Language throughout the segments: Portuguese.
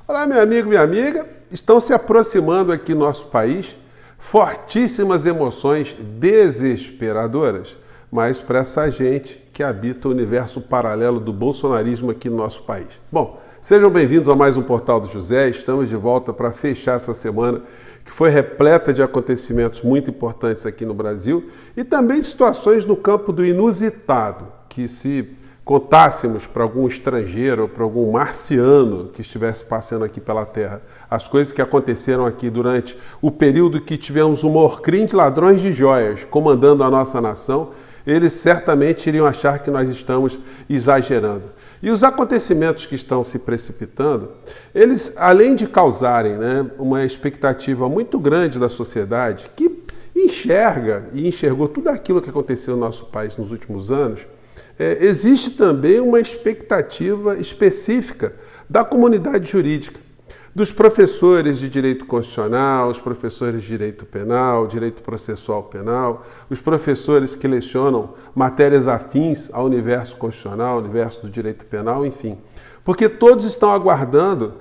Olá, meu amigo, minha amiga. Estão se aproximando aqui no nosso país fortíssimas emoções desesperadoras, mas para essa gente que habita o universo paralelo do bolsonarismo aqui no nosso país. Bom, sejam bem-vindos a mais um Portal do José. Estamos de volta para fechar essa semana que foi repleta de acontecimentos muito importantes aqui no Brasil e também de situações no campo do inusitado, que se contássemos para algum estrangeiro ou para algum marciano que estivesse passando aqui pela Terra as coisas que aconteceram aqui durante o período que tivemos um Morcrim de ladrões de joias comandando a nossa nação, eles certamente iriam achar que nós estamos exagerando. E os acontecimentos que estão se precipitando, eles, além de causarem uma expectativa muito grande da sociedade, que enxerga e enxergou tudo aquilo que aconteceu no nosso país nos últimos anos, existe também uma expectativa específica da comunidade jurídica, dos professores de direito constitucional, os professores de direito penal, direito processual penal, os professores que lecionam matérias afins ao universo constitucional, ao universo do direito penal, enfim. Porque todos estão aguardando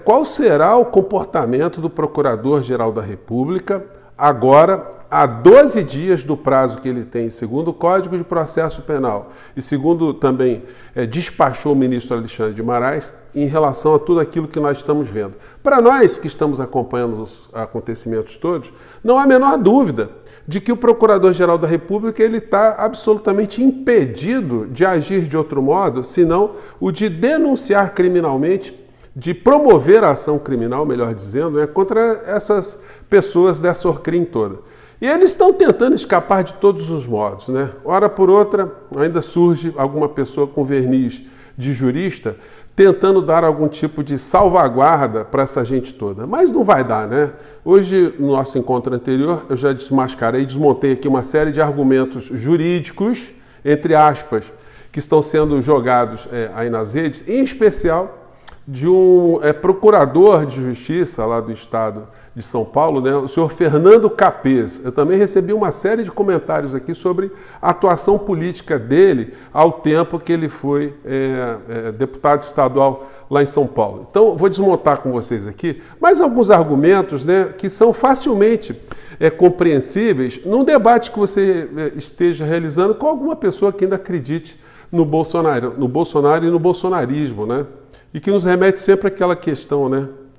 qual será o comportamento do Procurador-Geral da República agora, há 12 dias do prazo que ele tem, segundo o Código de Processo Penal e segundo também despachou o ministro Alexandre de Moraes, em relação a tudo aquilo que nós estamos vendo. Para nós que estamos acompanhando os acontecimentos todos, não há a menor dúvida de que o Procurador-Geral da República ele está absolutamente impedido de agir de outro modo, senão o de denunciar criminalmente, de promover a ação criminal, melhor dizendo, contra essas pessoas dessa Orcrim toda. E eles estão tentando escapar de todos os modos, Hora por outra, ainda surge alguma pessoa com verniz de jurista tentando dar algum tipo de salvaguarda para essa gente toda. Mas não vai dar, Hoje, no nosso encontro anterior, eu já desmascarei, desmontei aqui uma série de argumentos jurídicos, entre aspas, que estão sendo jogados aí nas redes, em especial de um procurador de justiça lá do estado de São Paulo, o senhor Fernando Capês. Eu também recebi uma série de comentários aqui sobre a atuação política dele ao tempo que ele foi deputado estadual lá em São Paulo. Então, vou desmontar com vocês aqui mais alguns argumentos que são facilmente compreensíveis num debate que você esteja realizando com alguma pessoa que ainda acredite no Bolsonaro e no bolsonarismo, E que nos remete sempre àquela questão,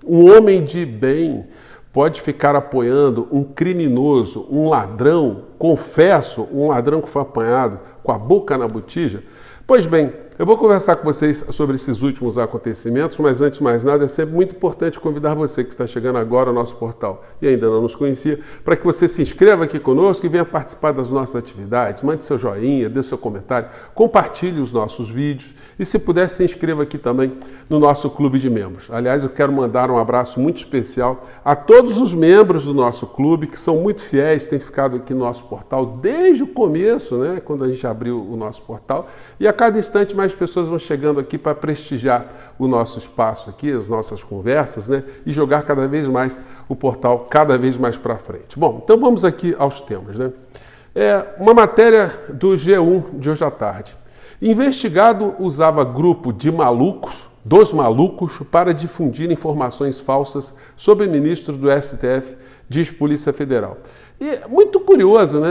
Um homem de bem pode ficar apoiando um criminoso, um ladrão, confesso, um ladrão que foi apanhado com a boca na botija? Pois bem, eu vou conversar com vocês sobre esses últimos acontecimentos, mas antes de mais nada, é sempre muito importante convidar você que está chegando agora ao nosso portal e ainda não nos conhecia, para que você se inscreva aqui conosco e venha participar das nossas atividades, mande seu joinha, dê seu comentário, compartilhe os nossos vídeos e, se puder, se inscreva aqui também no nosso clube de membros. Aliás, eu quero mandar um abraço muito especial a todos os membros do nosso clube, que são muito fiéis, têm ficado aqui no nosso portal desde o começo, quando a gente abriu o nosso portal, e a cada instante mais pessoas vão chegando aqui para prestigiar o nosso espaço aqui, as nossas conversas, e jogar cada vez mais o portal cada vez mais para frente. Bom, então vamos aqui aos temas, Uma matéria do G1 de hoje à tarde. Investigado usava grupo de malucos, dos malucos, para difundir informações falsas sobre ministros do STF, diz Polícia Federal. E é muito curioso,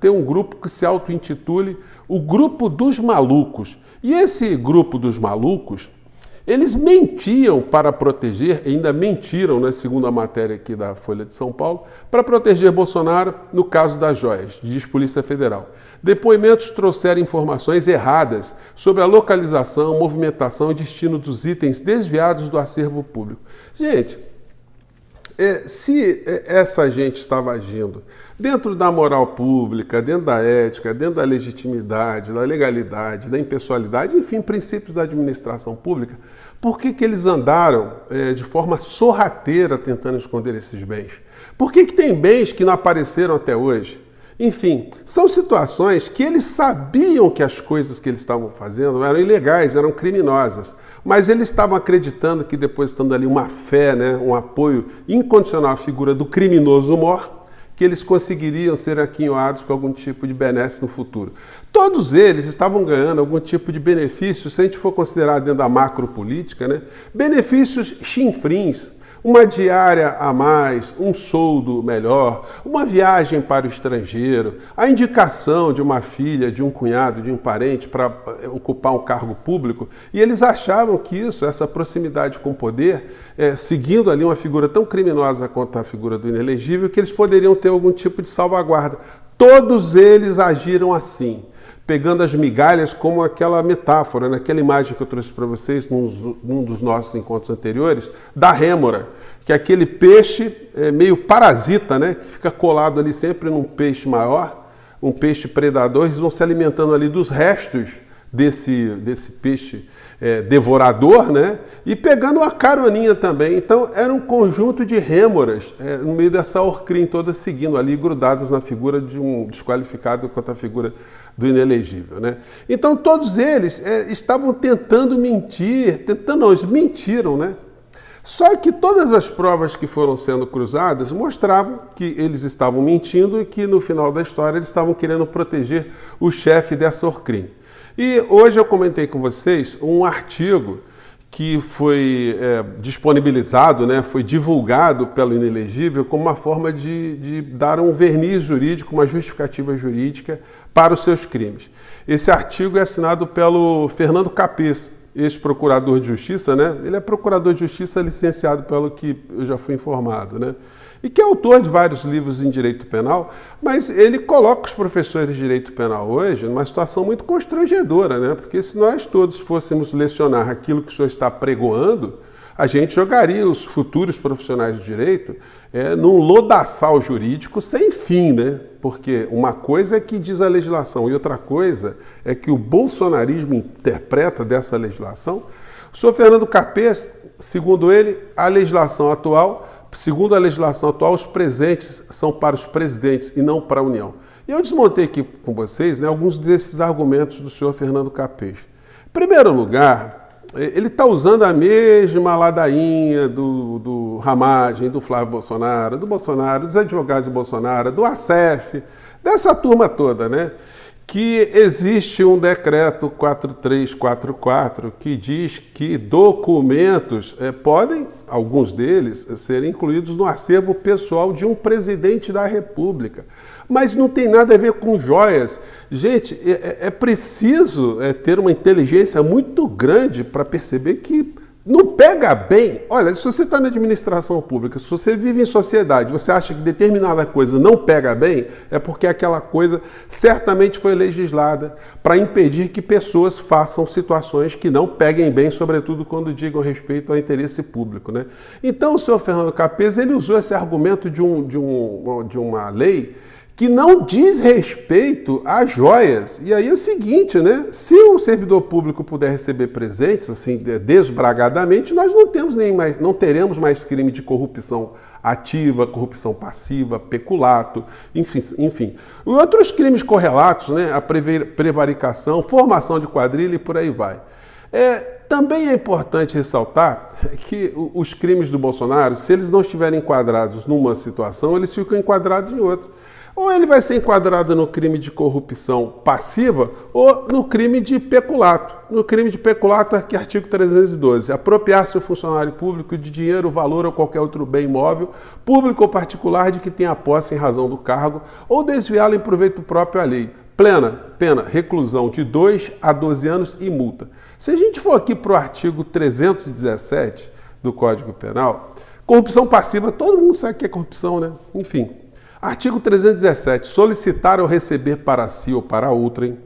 ter um grupo que se auto-intitule o Grupo dos Malucos. E esse Grupo dos Malucos, eles mentiam para proteger, ainda mentiram, segundo a matéria aqui da Folha de São Paulo, para proteger Bolsonaro no caso das joias, diz Polícia Federal. Depoimentos trouxeram informações erradas sobre a localização, movimentação e destino dos itens desviados do acervo público. Gente, se essa gente estava agindo dentro da moral pública, dentro da ética, dentro da legitimidade, da legalidade, da impessoalidade, enfim, princípios da administração pública, por que eles andaram de forma sorrateira tentando esconder esses bens? Por que tem bens que não apareceram até hoje? Enfim, são situações que eles sabiam que as coisas que eles estavam fazendo eram ilegais, eram criminosas, mas eles estavam acreditando que, depositando ali uma fé, um apoio incondicional à figura do criminoso mor, que que eles conseguiriam ser aquinhoados com algum tipo de benesse no futuro. Todos eles estavam ganhando algum tipo de benefício, se a gente for considerar dentro da macropolítica, né? Benefícios chinfrins, uma diária a mais, um soldo melhor, uma viagem para o estrangeiro, a indicação de uma filha, de um cunhado, de um parente para ocupar um cargo público. E eles achavam que isso, essa proximidade com o poder, seguindo ali uma figura tão criminosa quanto a figura do inelegível, que eles poderiam ter algum tipo de salvaguarda. Todos eles agiram assim, pegando as migalhas como aquela metáfora, naquela imagem que eu trouxe para vocês num dos nossos encontros anteriores, da rêmora, que é aquele peixe meio parasita, né, que fica colado ali sempre num peixe maior, um peixe predador. Eles vão se alimentando ali dos restos desse peixe devorador, né, e pegando uma caroninha também. Então era um conjunto de rêmoras no meio dessa orcrim toda, seguindo ali, grudados na figura de um desqualificado quanto a figura do inelegível, né? Então todos eles estavam tentando mentir, eles mentiram, né? Só que todas as provas que foram sendo cruzadas mostravam que eles estavam mentindo e que no final da história eles estavam querendo proteger o chefe dessa orcrim. E hoje eu comentei com vocês um artigo que foi disponibilizado, né, foi divulgado pelo inelegível como uma forma de dar um verniz jurídico, uma justificativa jurídica para os seus crimes. Esse artigo é assinado pelo Fernando Capês, ex-procurador de Justiça, né? Ele é procurador de Justiça licenciado, pelo que eu já fui informado, né? E que é autor de vários livros em direito penal, mas ele coloca os professores de direito penal hoje numa situação muito constrangedora, né? Porque se nós todos fôssemos lecionar aquilo que o senhor está pregoando, a gente jogaria os futuros profissionais de direito num lodaçal jurídico sem fim, né? Porque uma coisa é que diz a legislação e outra coisa é que o bolsonarismo interpreta dessa legislação. O senhor Fernando Capês, segundo ele, segundo a legislação atual, os presentes são para os presidentes e não para a União. E eu desmontei aqui com vocês, né, alguns desses argumentos do senhor Fernando Capês. Em primeiro lugar, ele está usando a mesma ladainha do Ramagem, do Flávio Bolsonaro, dos advogados de Bolsonaro, do ASEF, dessa turma toda, né? Que existe um decreto 4344 que diz que documentos podem, alguns deles, ser incluídos no acervo pessoal de um presidente da República. Mas não tem nada a ver com joias. Gente, é preciso ter uma inteligência muito grande para perceber que não pega bem. Olha, se você está na administração pública, se você vive em sociedade, você acha que determinada coisa não pega bem, é porque aquela coisa certamente foi legislada para impedir que pessoas façam situações que não peguem bem, sobretudo quando digam respeito ao interesse público, né? Então o senhor Fernando Capês, ele usou esse argumento de uma lei que não diz respeito a joias. E aí é o seguinte, né? Se um servidor público puder receber presentes, assim, desbragadamente, nós não teremos mais crime de corrupção ativa, corrupção passiva, peculato, enfim. E outros crimes correlatos, né? A prevaricação, formação de quadrilha e por aí vai. Também é importante ressaltar que os crimes do Bolsonaro, se eles não estiverem enquadrados numa situação, eles ficam enquadrados em outra. Ou ele vai ser enquadrado no crime de corrupção passiva ou no crime de peculato. No crime de peculato, aqui artigo 312, apropriar-se o funcionário público de dinheiro, valor ou qualquer outro bem imóvel, público ou particular, de que tenha posse em razão do cargo, ou desviá-lo em proveito próprio à lei. Pena, reclusão de 2 a 12 anos e multa. Se a gente for aqui para o artigo 317 do Código Penal, corrupção passiva, todo mundo sabe que é corrupção, né? Enfim. Artigo 317, solicitar ou receber para si ou para outrem,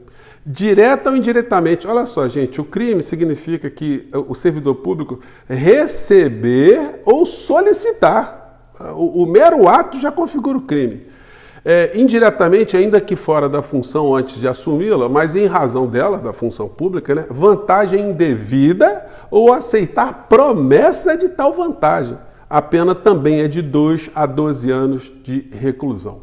direta ou indiretamente. Olha só, gente, o crime significa que o servidor público receber ou solicitar. O mero ato já configura o crime. Indiretamente, ainda que fora da função antes de assumi-la, mas em razão dela, da função pública, né, vantagem indevida ou aceitar promessa de tal vantagem. A pena também é de 2 a 12 anos de reclusão.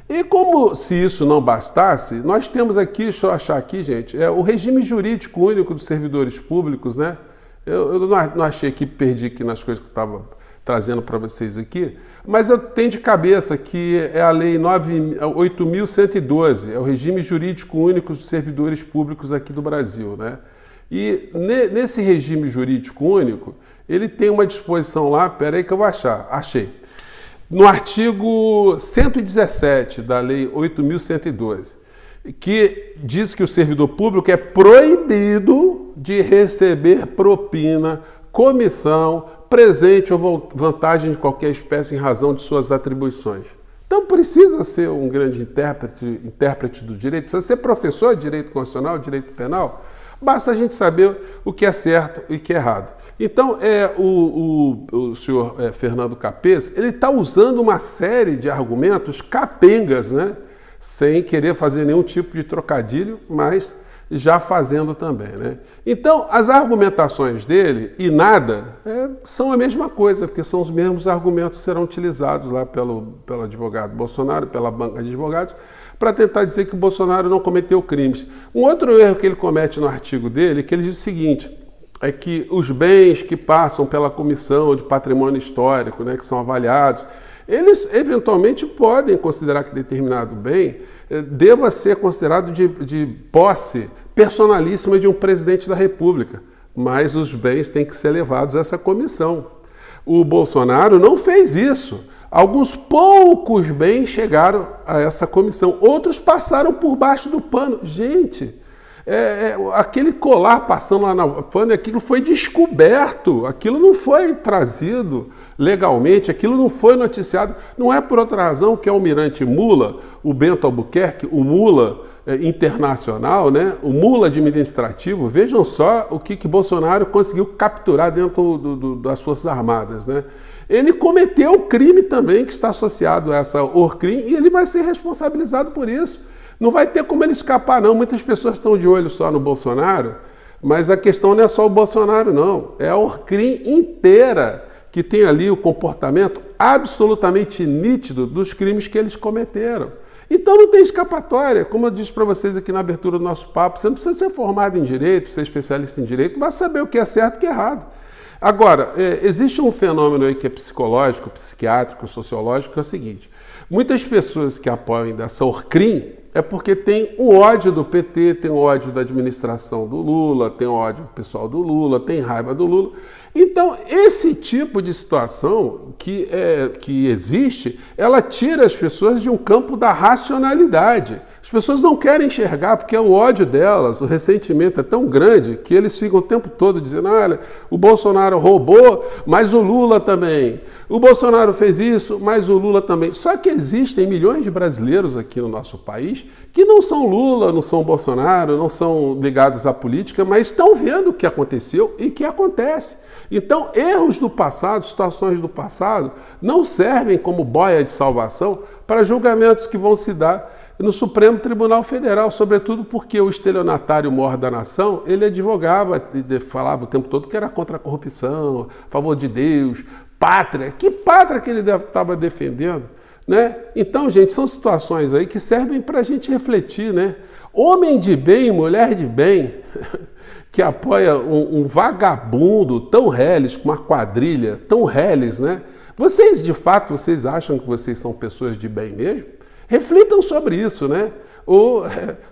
E como se isso não bastasse, nós temos aqui, deixa eu achar aqui, gente, o regime jurídico único dos servidores públicos, né? Eu não achei aqui, perdi aqui nas coisas que eu estava trazendo para vocês aqui, mas eu tenho de cabeça que é a Lei 8.112, é o regime jurídico único dos servidores públicos aqui do Brasil, né? E nesse regime jurídico único, ele tem uma disposição lá, peraí que eu vou achei. No artigo 117 da Lei 8.112, que diz que o servidor público é proibido de receber propina, comissão, presente ou vantagem de qualquer espécie em razão de suas atribuições. Então precisa ser um grande intérprete do direito, precisa ser professor de direito constitucional, direito penal, basta a gente saber o que é certo e o que é errado. Então, o senhor Fernando Capês, ele está usando uma série de argumentos capengas, né? Sem querer fazer nenhum tipo de trocadilho, mas já fazendo também, né? Então, as argumentações dele e nada são a mesma coisa, porque são os mesmos argumentos que serão utilizados lá pelo advogado Bolsonaro, pela banca de advogados, para tentar dizer que o Bolsonaro não cometeu crimes. Um outro erro que ele comete no artigo dele, que ele diz o seguinte, é que os bens que passam pela Comissão de Patrimônio Histórico, né, que são avaliados, eles eventualmente podem considerar que determinado bem deva ser considerado de posse personalíssima de um presidente da República, mas os bens têm que ser levados a essa comissão. O Bolsonaro não fez isso. Alguns poucos bens chegaram a essa comissão, outros passaram por baixo do pano. Gente, aquele colar passando lá na alfândega, aquilo foi descoberto, aquilo não foi trazido legalmente, aquilo não foi noticiado. Não é por outra razão que o almirante Mula, o Bento Albuquerque, o Mula internacional, né, o Mula administrativo, vejam só o que Bolsonaro conseguiu capturar dentro das Forças Armadas, né? Ele cometeu o crime também que está associado a essa ORCRIM e ele vai ser responsabilizado por isso. Não vai ter como ele escapar, não. Muitas pessoas estão de olho só no Bolsonaro, mas a questão não é só o Bolsonaro, não. É a ORCRIM inteira que tem ali o comportamento absolutamente nítido dos crimes que eles cometeram. Então não tem escapatória. Como eu disse para vocês aqui na abertura do nosso papo, você não precisa ser formado em direito, ser especialista em direito, mas saber o que é certo e o que é errado. Agora, existe um fenômeno aí que é psicológico, psiquiátrico, sociológico, que é o seguinte. Muitas pessoas que apoiam dessa ORCRIM é porque tem o ódio do PT, tem o ódio da administração do Lula, tem o ódio do pessoal do Lula, tem raiva do Lula. Então, esse tipo de situação que existe, ela tira as pessoas de um campo da racionalidade. As pessoas não querem enxergar porque o ódio delas, o ressentimento é tão grande que eles ficam o tempo todo dizendo, olha, o Bolsonaro roubou, mas o Lula também. O Bolsonaro fez isso, mas o Lula também. Só que existem milhões de brasileiros aqui no nosso país que não são Lula, não são Bolsonaro, não são ligados à política, mas estão vendo o que aconteceu e que acontece. Então, erros do passado, situações do passado, não servem como boia de salvação para julgamentos que vão se dar no Supremo Tribunal Federal, sobretudo porque o estelionatário mor da nação, ele advogava, falava o tempo todo que era contra a corrupção, a favor de Deus, pátria. Que pátria que ele estava defendendo? Né? Então, gente, são situações aí que servem para a gente refletir, né? Homem de bem, mulher de bem, que apoia um vagabundo tão reles, com uma quadrilha tão reles, né? Vocês, de fato, vocês acham que vocês são pessoas de bem mesmo? Reflitam sobre isso, né? Ou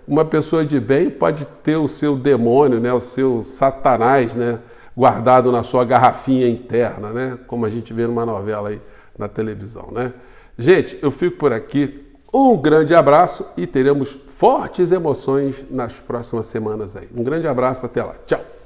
uma pessoa de bem pode ter o seu demônio, né? O seu satanás, né? Guardado na sua garrafinha interna, né? Como a gente vê numa novela aí na televisão, né? Gente, eu fico por aqui. Um grande abraço e teremos fortes emoções nas próximas semanas aí. Um grande abraço, até lá. Tchau!